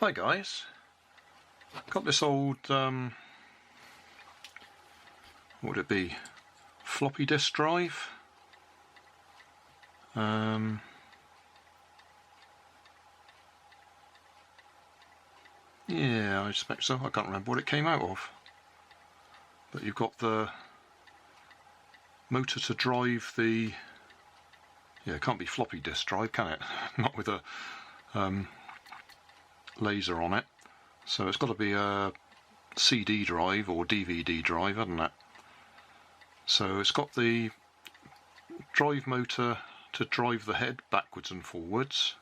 Hi guys, got this old, what would it be, floppy disk drive. Yeah, I expect so. I can't remember what it came out of. But you've got the motor to drive the, yeah, it can't be floppy disk drive, can it? Not with a laser on it. So it's got to be a CD drive or DVD drive, hasn't it? So it's got the drive motor to drive the head backwards and forwards,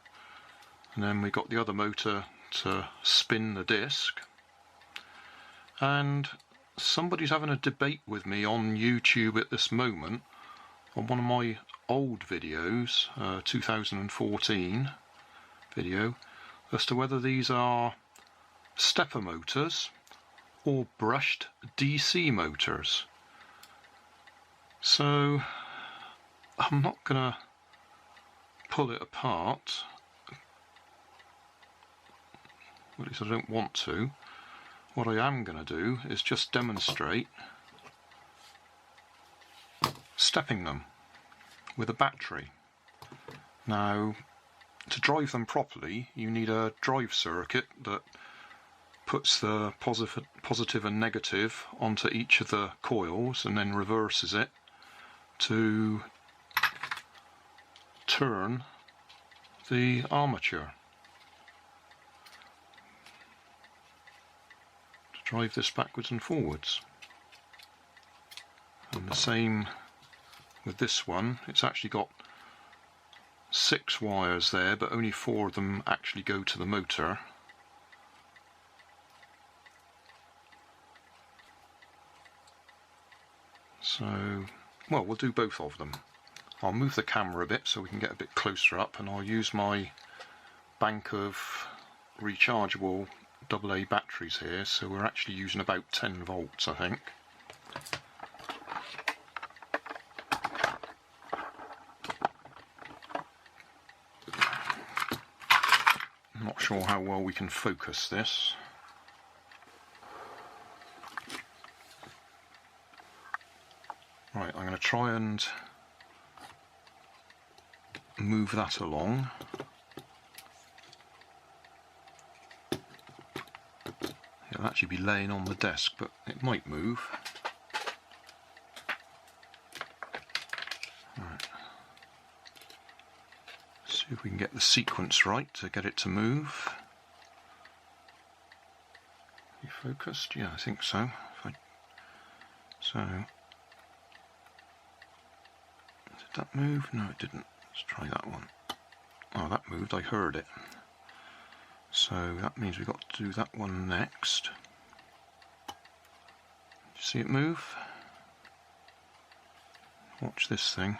and then we got the other motor to spin the disc. And somebody's having a debate with me on YouTube at this moment on one of my old videos, 2014 video, as to whether these are stepper motors or brushed DC motors. So I'm not gonna pull it apart, at least I don't want to. What I am going to do is just demonstrate stepping them with a battery. Now, to drive them properly, you need a drive circuit that puts the positive and negative onto each of the coils and then reverses it to turn the armature. Drive this backwards and forwards. And the same with this one. It's actually got 6 wires there, but only 4 of them actually go to the motor. So, well, we'll do both of them. I'll move the camera a bit so we can get a bit closer up, and I'll use my bank of rechargeable AA batteries here, so we're actually using about 10 volts, I think. I'm not sure how well we can focus this. Right, I'm going to try and move that along. It'll actually be laying on the desk, but it might move. Right. See if we can get the sequence right to get it to move. You focused? Yeah, I think so. So, did that move? No, it didn't. Let's try that one. Oh, that moved. I heard it. So that means we've got to do that one next. You see it move? Watch this thing.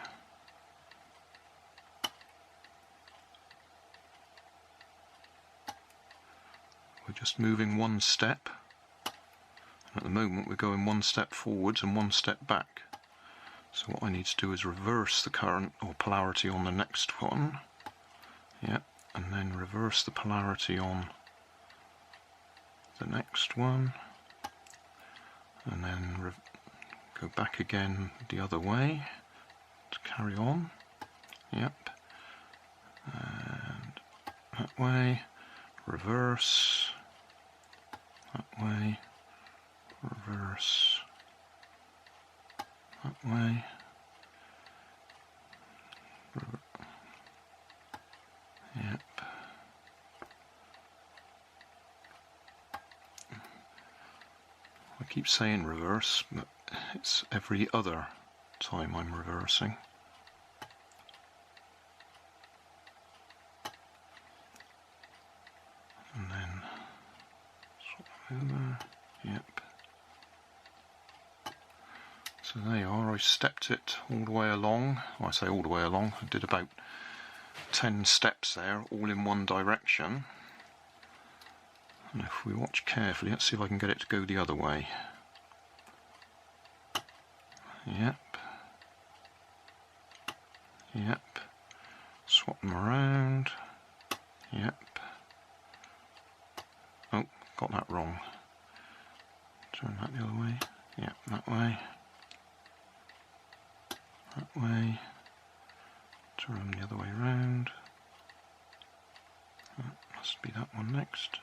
We're just moving one step. And at the moment we're going one step forwards and one step back. So what I need to do is reverse the current or polarity on the next one. Yep. And then reverse the polarity on the next one, and then go back again the other way to carry on. Yep. And that way, reverse, that way, reverse, that way. Yep. I keep saying reverse, but it's every other time I'm reversing. And then swap over. Yep. So there you are. I stepped it all the way along. Well, I say all the way along. I did about 10 steps there, all in one direction. And if we watch carefully, let's see if I can get it to go the other way. Yep. Yep. Swap them around. Yep. got that wrong. Turn that the other way. Yeah, that way. That way. Turn them the other way round. That must be that one next.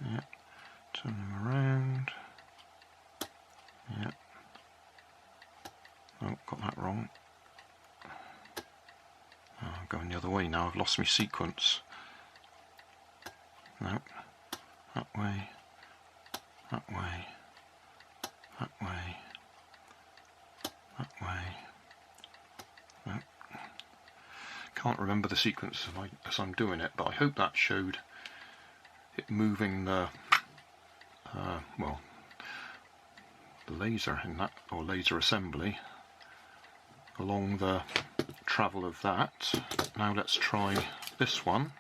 Yeah. Turn them around. Yeah. Oh, got that wrong. Oh, I'm going the other way now. I've lost my sequence. No. That way. That way. That way. That way. No. Can't remember the sequence as I'm doing it, but I hope that showed it moving the well, the laser in that, or laser assembly, along the travel of that. Now let's try this one.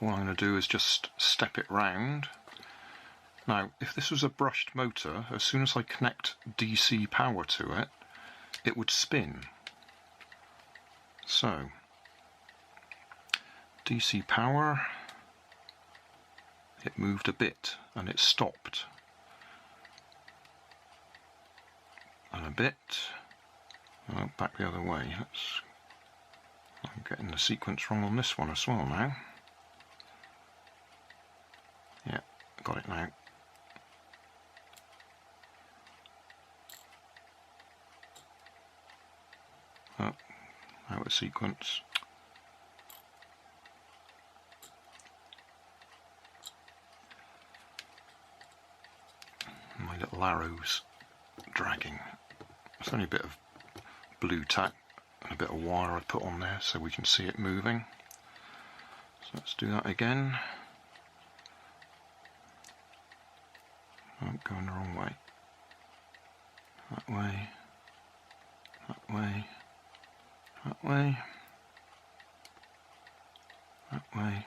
All I'm going to do is just step it round. Now, if this was a brushed motor, as soon as I connect DC power to it, it would spin. So, DC power, it moved a bit and it stopped. And a bit, oh, back the other way. I'm getting the sequence wrong on this one as well now. Yeah, got it now. Oh, out of sequence. My little arrow's dragging. It's only a bit of blue tack and a bit of wire I put on there so we can see it moving. So let's do that again. I'm going the wrong way. That way. That way. That way. That way.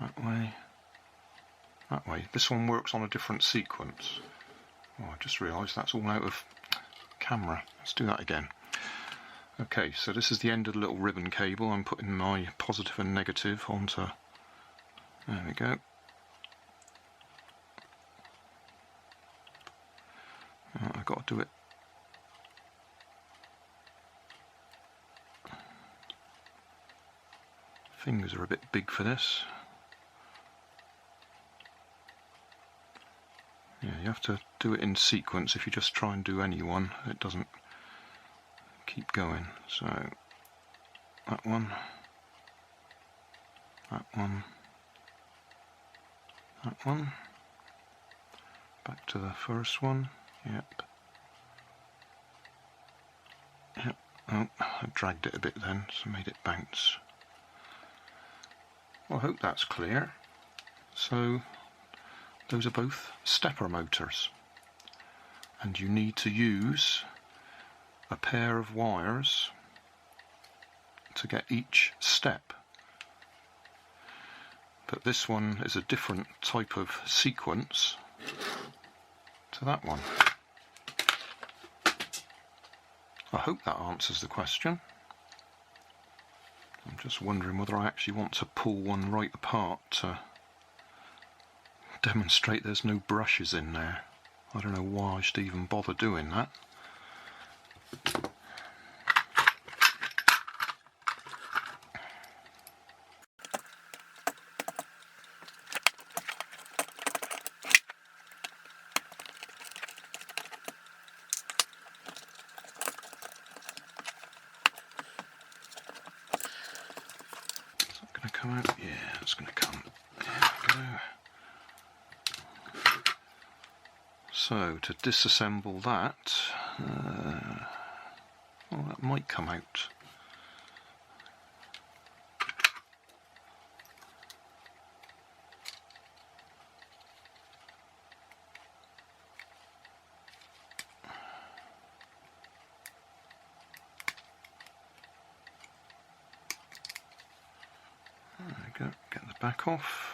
That way. That way. This one works on a different sequence. Oh, I just realised that's all out of camera. Let's do that again. Okay, so this is the end of the little ribbon cable. I'm putting my positive and negative onto... There we go. I've got to do it. Fingers are a bit big for this. Yeah, you have to do it in sequence. If you just try and do any one, it doesn't keep going. So, that one, that one, that one, back to the first one, yep. Yep, oh, I dragged it a bit then, so made it bounce. Well, I hope that's clear. So, those are both stepper motors, and you need to use a pair of wires to get each step. But this one is a different type of sequence to that one. I hope that answers the question. I'm just wondering whether I actually want to pull one right apart to demonstrate there's no brushes in there. I don't know why I should even bother doing that. Is that going to come out? Yeah, it's going to come. There we go. So, to disassemble that, well, that might come out. There we go, get the back off.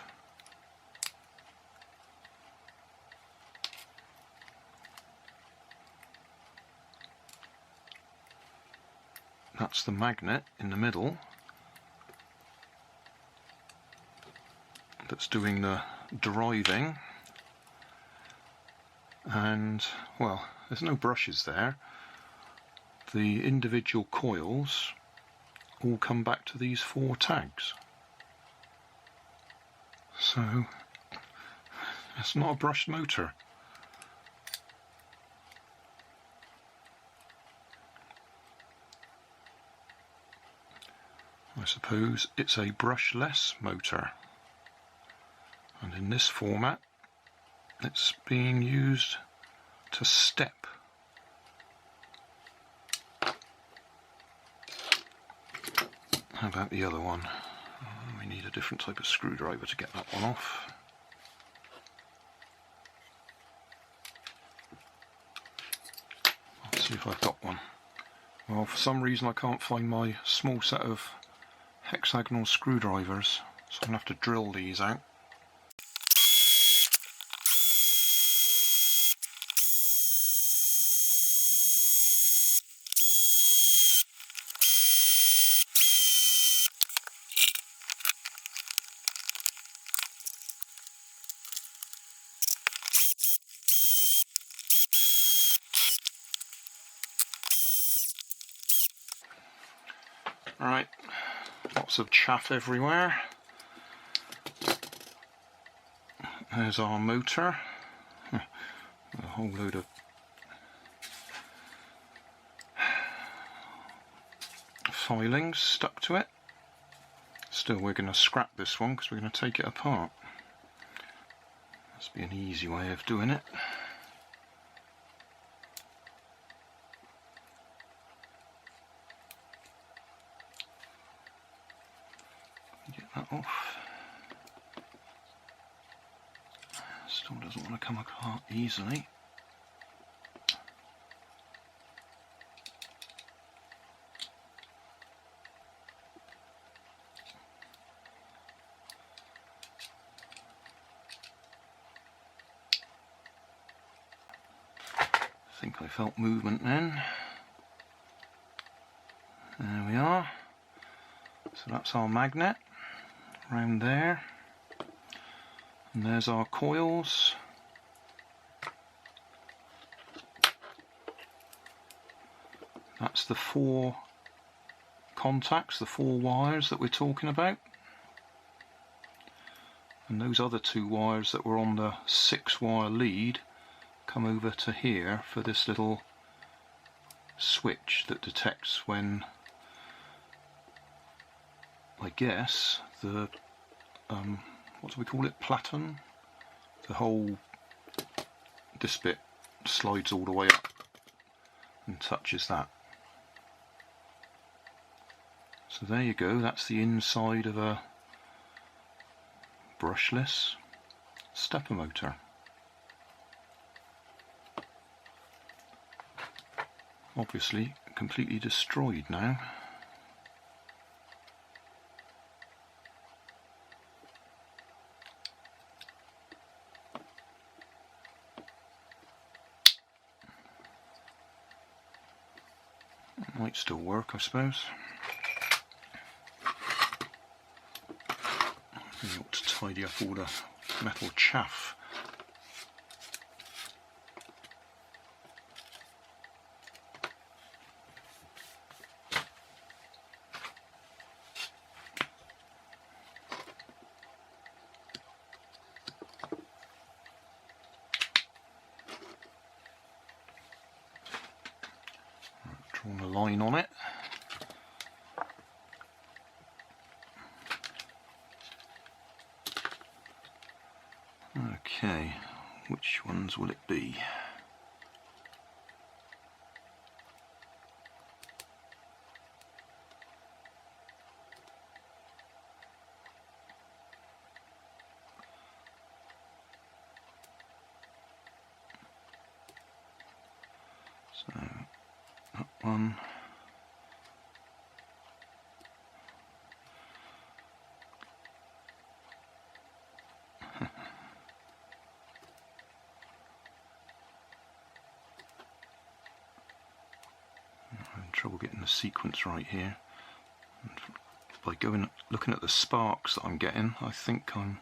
That's the magnet in the middle. that's doing the driving, and well, there's no brushes there. The individual coils all come back to these 4 tags. So it's not a brushed motor. I suppose it's a brushless motor, and in this format it's being used to step. How about the other one? We need a different type of screwdriver to get that one off. Let's see if I've got one. Well, for some reason I can't find my small set of hexagonal screwdrivers, so I'm going to have to drill these out. Right, lots of chaff everywhere. There's our motor. A whole load of filings stuck to it. Still, we're going to scrap this one because we're going to take it apart. Must be an easy way of doing it. Get that off. Still doesn't want to come apart easily. I think I felt movement then. There we are. So that's our magnet around there, and there's our coils. That's the 4 contacts, the 4 wires that we're talking about, and those other 2 wires that were on the 6-wire lead come over to here for this little switch that detects when, I guess, the what do we call it, platen? The whole, this bit slides all the way up and touches that. So there you go, that's the inside of a brushless stepper motor. Obviously completely destroyed now. Might still work, I suppose. We ought to tidy up all the metal chaff. Drawn a line on it. Okay, which ones will it be? So that one. I'm in trouble getting the sequence right here. And by looking at the sparks that I'm getting, I think I'm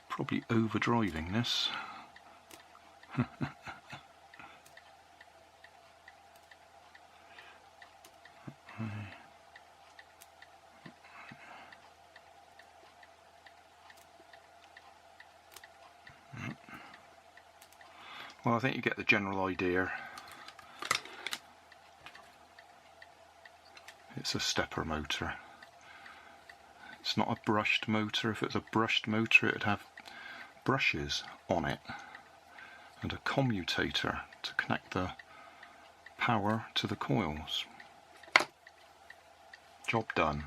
Probably overdriving this. Well, I think you get the general idea. It's a stepper motor. It's not a brushed motor. If it was a brushed motor, it would have brushes on it and a commutator to connect the power to the coils. Job done.